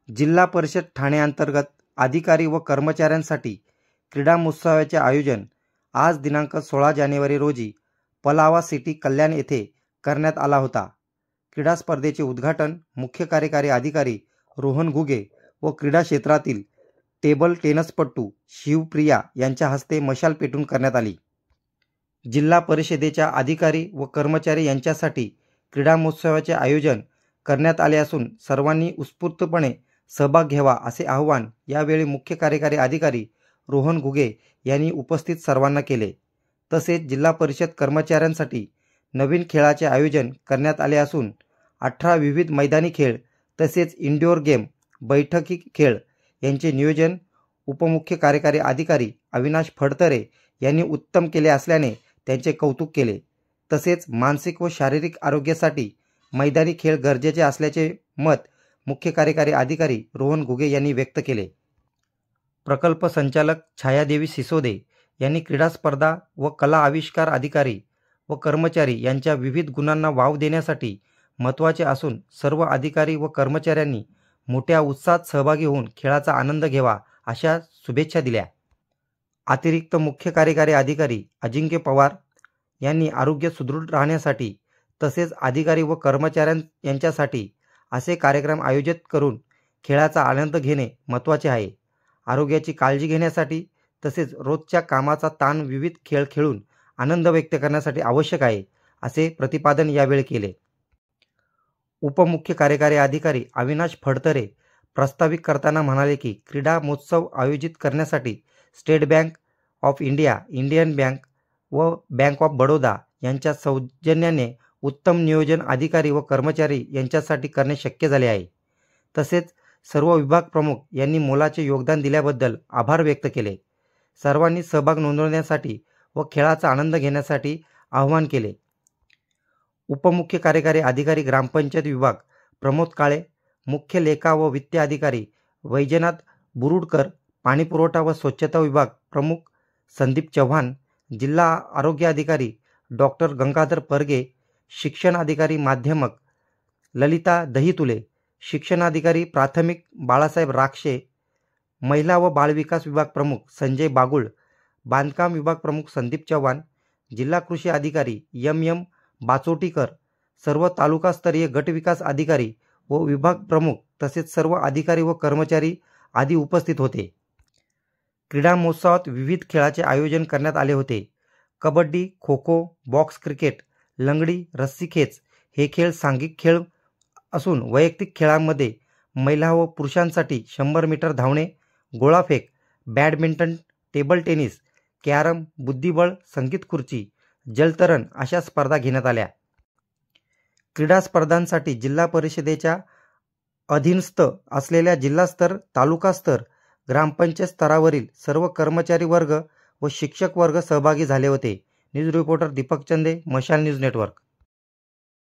जिल्हा परिषद ठाणे अंतर्गत अधिकारी व कर्मचाऱ्यांसाठी क्रीडा महोत्सवाचे आयोजन आज दिनांक 16 जानेवारी रोजी पलावा सिटी कल्याण येथे करण्यात आला होता। क्रीडा स्पर्धेचे उद्घाटन मुख्य कार्यकारी अधिकारी रोहन घुगे व क्रीडा क्षेत्रातील टेबल टेनिसपटू शिवप्रिया यांच्या हस्ते मशाल पेटून करण्यात आली। जिल्हा परिषदेच्या अधिकारी व कर्मचारी यांच्यासाठी क्रीडा महोत्सवाचे आयोजन करण्यात आले असून सर्वांनी उत्स्फूर्तपणे सहभाग घ्यावा असे आवाहन यावेळी मुख्य कार्यकारी अधिकारी रोहन घुगे यांनी उपस्थित सर्वांना केले। तसेच जिल्हा परिषद कर्मचाऱ्यांसाठी नवीन खेळाचे आयोजन करण्यात आले असून 18 विविध मैदानी खेळ तसेच इंडोर गेम बैठकी खेळ यांचे नियोजन उपमुख्य कार्यकारी अधिकारी अविनाश फडतरे यांनी उत्तम केले असल्याने त्यांचे कौतुक केले। तसेच मानसिक व शारीरिक आरोग्यासाठी मैदानी खेळ गरजेचे असल्याचे मत मुख्य कार्यकारी अधिकारी रोहन घुगे यांनी व्यक्त केले। प्रकल्प संचालक छायादेवी सिसोदे यांनी क्रीडा स्पर्धा व कला आविष्कार अधिकारी व कर्मचारी यांच्या विविध गुणांना वाव देण्यासाठी महत्त्वाचे असून सर्व अधिकारी व कर्मचाऱ्यांनी मोठ्या उत्साहात सहभागी होऊन खेळाचा आनंद घ्यावा अशा शुभेच्छा दिल्या। अतिरिक्त मुख्य कार्यकारी अधिकारी अजिंक्य पवार यांनी आरोग्य सुदृढ राहण्यासाठी तसेच अधिकारी व यांच्यासाठी असे कार्यक्रम आयोजित करून खेळाचा आनंद घेणे महत्त्वाचे आहे। आरोग्याची काळजी घेण्यासाठी तसेच रोजच्या कामाचा ताण विविध खेळ खेळून आनंद व्यक्त करण्यासाठी आवश्यक आहे असे प्रतिपादन यावेळी केले। उपमुख्य कार्यकारी अधिकारी अविनाश फडतरे प्रस्तावित करताना म्हणाले की क्रीडा महोत्सव आयोजित करण्यासाठी state bank of India, Indian bank व बँक ऑफ बडोदा यांच्या सौजन्याने उत्तम नियोजन अधिकारी व कर्मचारी यांच्यासाठी करणे शक्य झाले आहे। तसेच सर्व विभाग प्रमुख यांनी मोलाचे योगदान दिल्याबद्दल आभार व्यक्त केले। सर्वांनी सहभाग नोंदवण्यासाठी व खेळाचा आनंद घेण्यासाठी आवाहन केले। उपमुख्य कार्यकारी अधिकारी ग्रामपंचायत विभाग प्रमोद काळे, मुख्य लेखा व वित्त अधिकारी वैजनाथ बुरुडकर, पाणीपुरवठा व स्वच्छता विभाग प्रमुख संदीप चव्हाण, जिल्हा आरोग्य अधिकारी डॉक्टर गंगाधर परगे, शिक्षण अधिकारी माध्यमिक ललिता दहितुले, शिक्षणाधिकारी प्राथमिक बाळासाहेब राक्षे, महिला व बालविकास विभाग प्रमुख संजय बागुळ, बांधकाम विभाग प्रमुख संदीप चव्हाण, जिल्हा कृषी अधिकारी एम बाचोटीकर, सर्व तालुकास्तरीय गटविकास अधिकारी व विभाग प्रमुख तसेच सर्व अधिकारी व कर्मचारी आदी उपस्थित होते। क्रीडा महोत्सवात विविध खेळाचे आयोजन करण्यात आले होते। कबड्डी, खो खो, बॉक्स क्रिकेट, लंगडी, रस्सीखेच हे खेळ सांघिक खेळ असून वैयक्तिक खेळांमध्ये महिला व पुरुषांसाठी 100 मीटर धावणे, गोळाफेक, बॅडमिंटन, टेबल टेनिस, कॅरम, बुद्धिबळ, संगीत खुर्ची, जलतरण अशा स्पर्धा घेण्यात आल्या। क्रीडा स्पर्धांसाठी जिल्हा परिषदेच्या अधीनस्थ असलेल्या जिल्हास्तर, तालुकास्तर, ग्रामपंचायत स्तरावरील सर्व कर्मचारी वर्ग व शिक्षक वर्ग सहभागी झाले होते। न्यूज रिपोर्टर दीपक चंदे, मशाल न्यूज नेटवर्क।